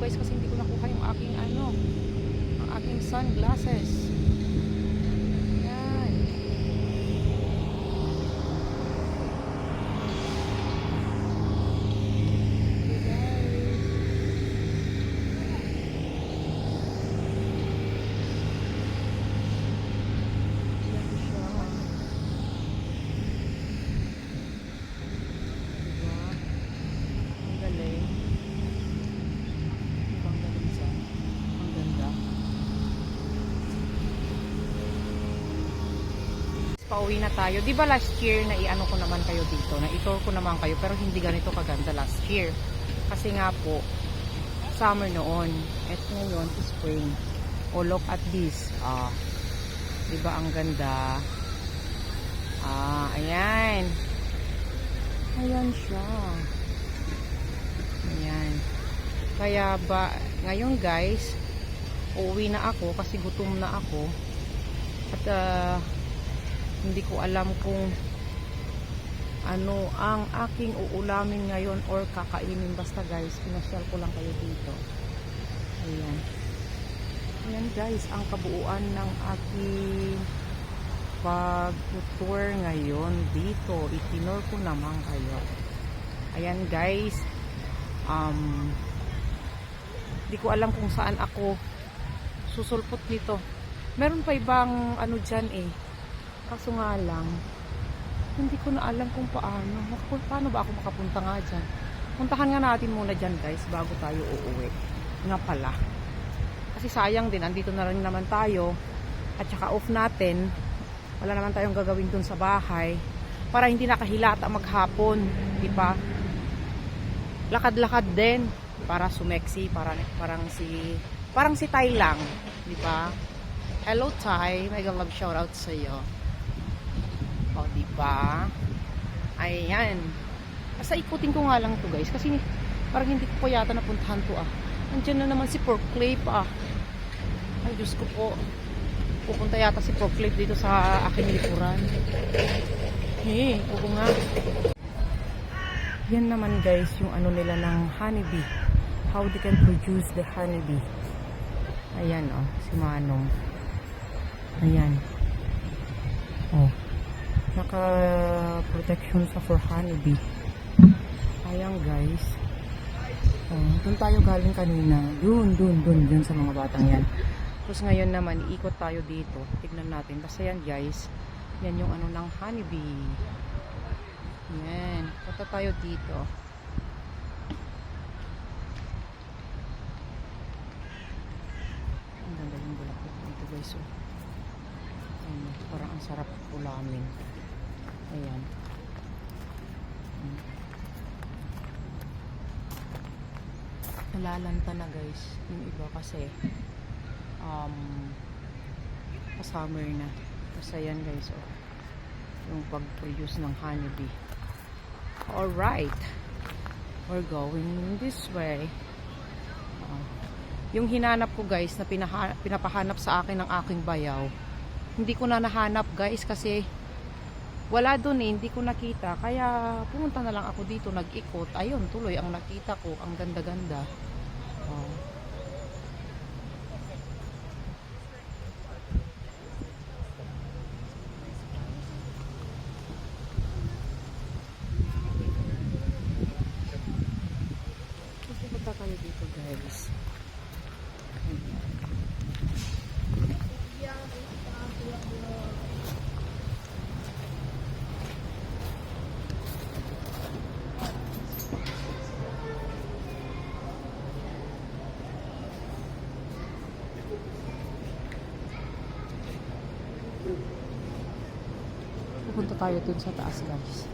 guys kasi hindi ko nakuha yung aking ang aking sunglasses. Yan. Okay guys. Yan siya. Diba? Ang galing. Ang galing siya. Ang ganda. Pauwi na tayo. Di ba last year na iano ko naman kayo dito, na i-tour ko naman kayo, pero hindi ganito kaganda last year. Kasi nga po, summer noon. At ngayon, spring. Oh, look at this. Di ba ang ganda? Ayan. Ayan siya. Ayan. Kaya ba, ngayon guys, uuwi na ako kasi gutom na ako. At, hindi ko alam kung ano ang aking uulamin ngayon or kakainin. Basta guys, pinasyal ko lang kayo dito. Ayan. Ayan guys, ang kabuuan ng aking pag-tour ngayon dito. Itinor ko naman kayo. Ayan guys. Hindi ko alam kung saan ako susulpot nito. Meron pa ibang ano dyan eh. Kaso nga lang, hindi ko na alam kung paano. Paano ba ako makapunta nga dyan? Puntahan nga natin muna dyan guys, bago tayo uuwi. Nga pala. Kasi sayang din, andito na rin naman tayo. At saka off natin. Wala naman tayong gagawin dun sa bahay. Para hindi nakahilata maghapon. Diba? Lakad-lakad din. Para sumeksi. Parang si Tay lang. Diba? Hello Tay, mega love shoutout sa iyo. O, diba? Ayan. Basta ikutin ko nga lang to guys. Kasi parang hindi ko pa yata napuntahan to Nandiyan na naman si Pork Clay Ay, Diyos ko po. Pupunta yata si Pork Clay dito sa aking likuran. Oo nga. Yan naman guys, yung ano nila ng honeybee. How they can produce the honeybee. Ayan si Manong. Ayan. Naka-protection sa for honeybee. Ayan guys. Doon tayo galing kanina. Doon sa mga batang yan. Tapos ngayon naman, iikot tayo dito. Tignan natin. Basta yan guys. Yan yung ano ng honeybee. Yan. Punta tayo dito. Ang ganda yung bulaklak dito guys. Parang ang sarap ulamin. Ayan. Nalalanta na guys yung iba kasi summer na. Tapos ayan guys yung pag-produce ng honeybee. Alright, we're going this way. Yung hinanap ko guys na pinapahanap sa akin ng aking bayaw, hindi ko na nahanap guys kasi wala dun hindi ko nakita. Kaya pumunta na lang ako dito, nag-ikot. Ayun, tuloy ang nakita ko. Ang ganda-ganda. Pupunta kami dito guys. Pupunta tayo dun sa taas guys.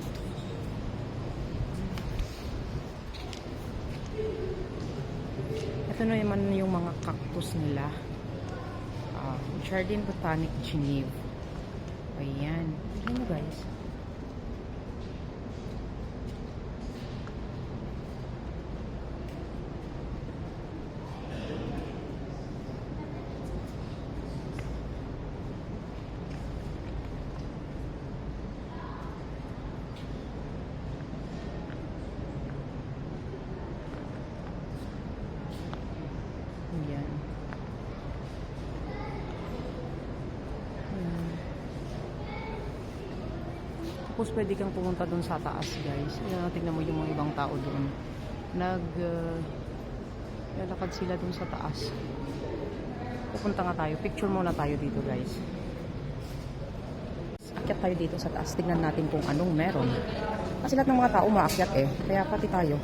Ito na naman yung mga cactus nila. Jardin Botanic Geneve. Ayan. Ayan guys. Tapos pwede kang pumunta doon sa taas, guys. Ayan, tingnan mo yung mga ibang tao doon. Lalakad sila doon sa taas. Pupunta nga tayo. Picture muna tayo dito, guys. Akyat tayo dito sa taas. Tingnan natin kung anong meron. Kasi lahat ng mga tao maakyat eh. Kaya pati tayo,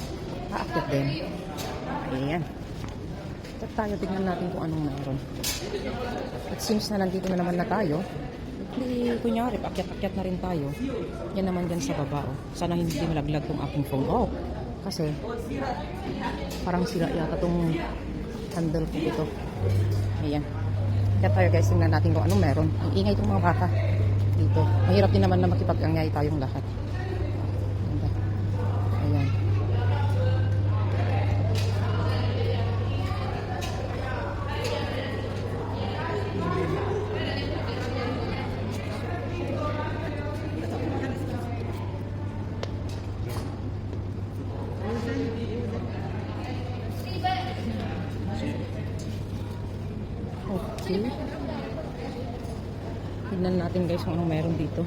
aakyat din. Ayan. Akyat tayo. Tingnan natin kung anong meron. It seems na nandito na naman na tayo. Hindi, kunyari, akyat-akyat na rin tayo. Yan naman dyan sa baba. Oh. Sana hindi malaglag tong aking phone. Oh, kasi parang sila yata tong handle ko ito. Ayan. Kaya tayo guys, tingnan natin kung anong meron. Ang ingay itong mga bata dito. Mahirap din naman na makipag-angay tayong lahat. Ayan. Okay. Tignan natin guys kung anong meron dito.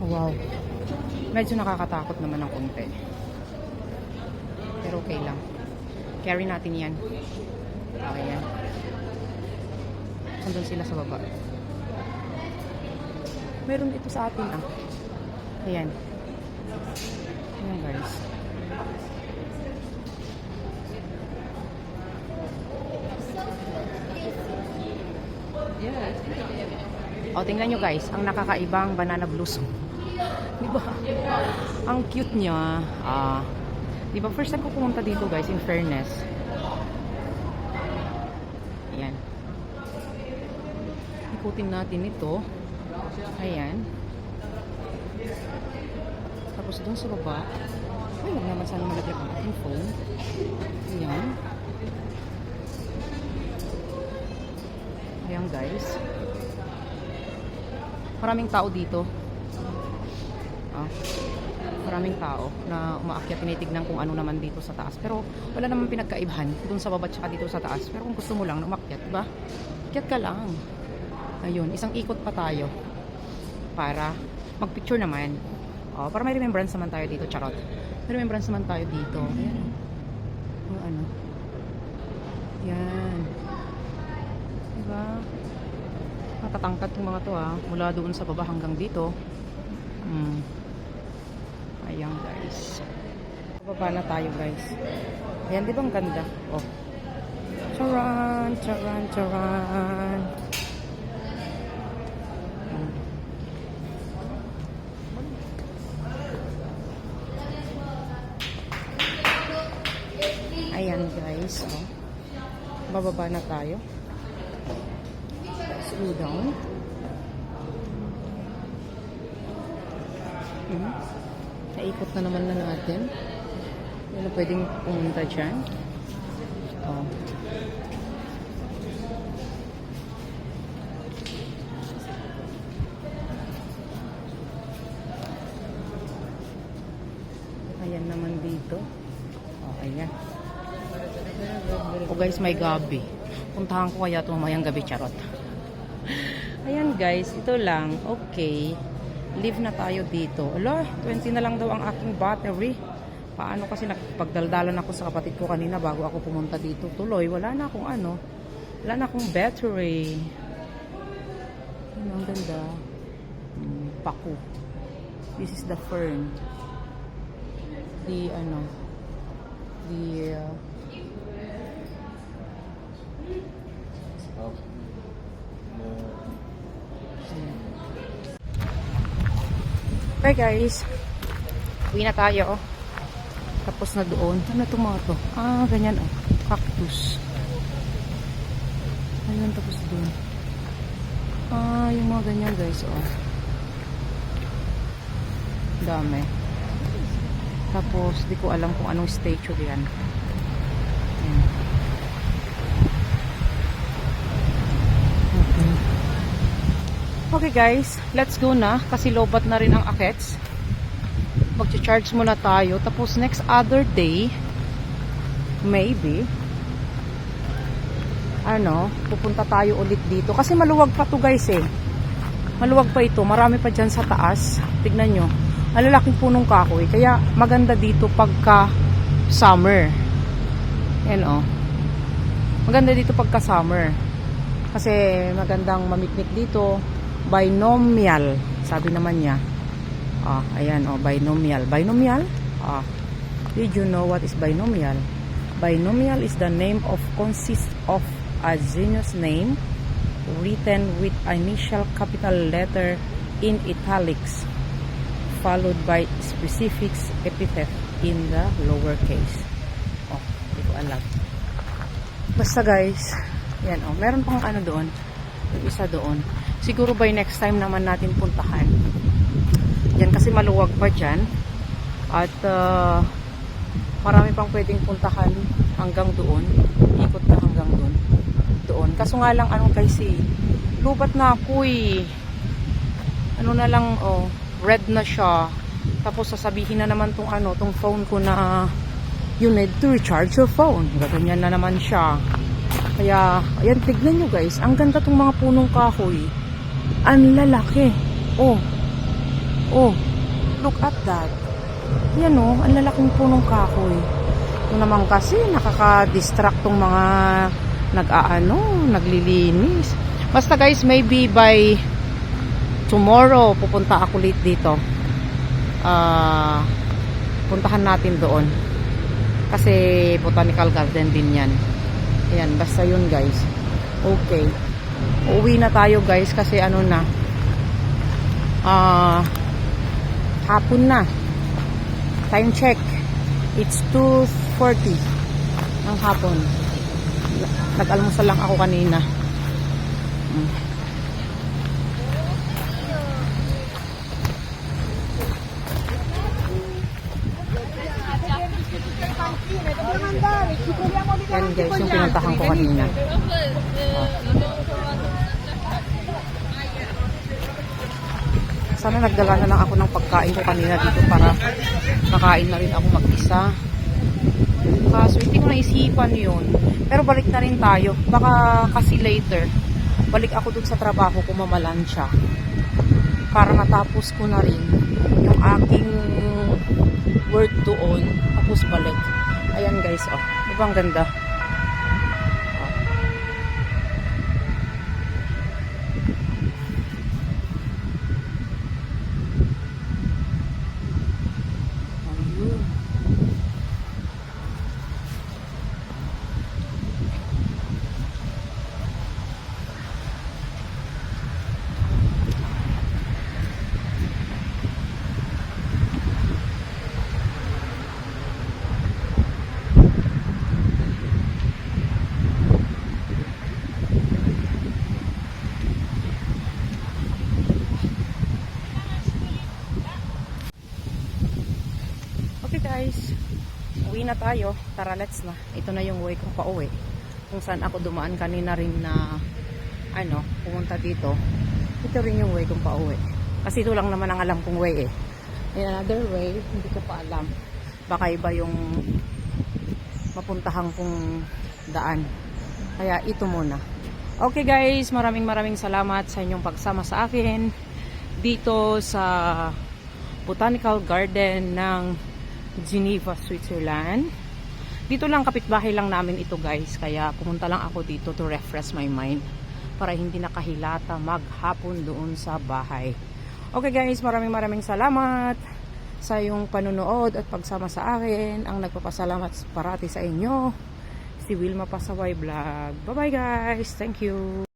Oh, wow. Medyo nakakatakot naman ng konti. Pero okay lang. Carry natin yan. Okay yan. Sandun sila sa baba. Meron dito sa atin ah. Ayan. Ayan guys. O, tingnan nyo guys, ang nakakaibang banana blossom. Diba? Ang cute niya. Diba, first time ko pumunta dito guys, in fairness. Ayan. Ikutin natin ito. Ayan. Tapos doon sa baba. Ay, huwag naman sana malaglag ang aking phone. Ayan. Ayan guys. Maraming tao dito. Maraming tao na umaakyat, tinitignan kung ano naman dito sa taas. Pero wala namang pinagkaibahan dun sa baba tsaka dito sa taas. Pero kung gusto mo lang na umakyat, diba? Akyat ka lang. Ayun, isang ikot pa tayo para magpicture naman. Para may remembrance naman tayo dito, charot. May remembrance naman tayo dito. Ayan. Yung ano. Yan. Diba? Matatangkad yung mga to mula doon sa baba hanggang dito. Ayan guys. Baba na tayo guys. Ayan, di ba ang ganda? Oh. Charan, charan, charan. Ayan guys. Oh. Bababa na tayo. Slow down. Naikot na naman na natin. Wala pwedeng pumunta dyan. Ayan naman dito. Ayan. Guys, may gabi. Puntahan ko kaya ito mamayang gabi, charot. Ayan guys, ito lang. Okay. Leave na tayo dito. Ala, 20 na lang daw ang aking battery. Paano kasi nakipagdaldalan ako sa kapatid ko kanina bago ako pumunta dito. Tuloy, wala na akong wala na akong battery. Ang ganda. Paku. This is the fern. Okay guys, uwi na tayo. Tapos na doon. Ano itong mga to? Ganyan cactus. Ayan, tapos doon. Yung mga ganyan guys dami. Tapos di ko alam kung anong statue yan. Ayan. Okay guys, let's go na kasi lobat na rin ang akets. Mag-charge muna tayo. Tapos next other day, maybe, pupunta tayo ulit dito. Kasi maluwag pa to guys eh. Maluwag pa ito. Marami pa dyan sa taas. Tignan nyo. Ang lalaking punong kahoy. Kaya maganda dito pagka summer. Yan o. Maganda dito pagka summer. Kasi magandang mamiknik dito. Binomial. Sabi naman niya. Ayan o. Binomial. Binomial? Did you know what is binomial? Binomial is the name of consists of a genus name written with initial capital letter in italics followed by specific epithet in the lower case. Hindi ko alam. Basta guys, yan meron pang ano doon. Yung isa doon. Siguro by next time naman natin puntahan. Yan kasi maluwag pa dyan. At marami pang pwedeng puntahan hanggang doon. Ikot na hanggang doon. Kaso nga lang guys lubat na ako ano na lang red na siya. Tapos sasabihin na naman tong phone ko na you need to recharge your phone. Gaganyan na naman siya. Kaya ayan, tignan nyo guys, ang ganda tong mga punong kahoy. Ang lalaki. Look at that. Yan ang lalaking punong kahoy. Ito naman kasi nakaka-distract tong mga naglilinis. Basta guys, maybe by tomorrow pupunta ako ulit dito. Puntahan natin doon. Kasi botanical garden din yan. Ayan, basta yun guys. Okay. Uuwi na tayo guys kasi hapon na. Time check. It's 2:40 ng hapon. Nag-almusal lang ako kanina. Yan guys, yung pinuntahan ko kanina. Sana nagdala na lang ako ng pagkain ko kanina dito para makain na rin ako mag-isa. Kaso hindi ko naisipan yun. Pero balik na rin tayo. Baka kasi later, balik ako dun sa trabaho ko mamalansya. Para matapos ko na rin yung aking work doon. Tapos balik. Ayan guys, diba ang ganda? Guys, uwi na tayo. Tara, let's na. Ito na yung way kong pauwi. Kung saan ako dumaan kanina rin na pumunta dito. Ito rin yung way kong pauwi. Kasi ito lang naman ang alam kong way In another way, hindi ko pa alam. Baka iba yung mapuntahan kong daan. Kaya ito muna. Okay guys, maraming salamat sa inyong pagsama sa akin dito sa Botanical Garden ng Geneva, Switzerland. Dito lang, kapitbahay lang namin ito guys. Kaya pumunta lang ako dito to refresh my mind para hindi nakahilata maghapon doon sa bahay. Okay guys, maraming salamat sa iyong panunood at pagsama sa akin. Ang nagpapasalamat parati sa inyo, si Wilma Pasaway Vlog. Bye bye guys, thank you.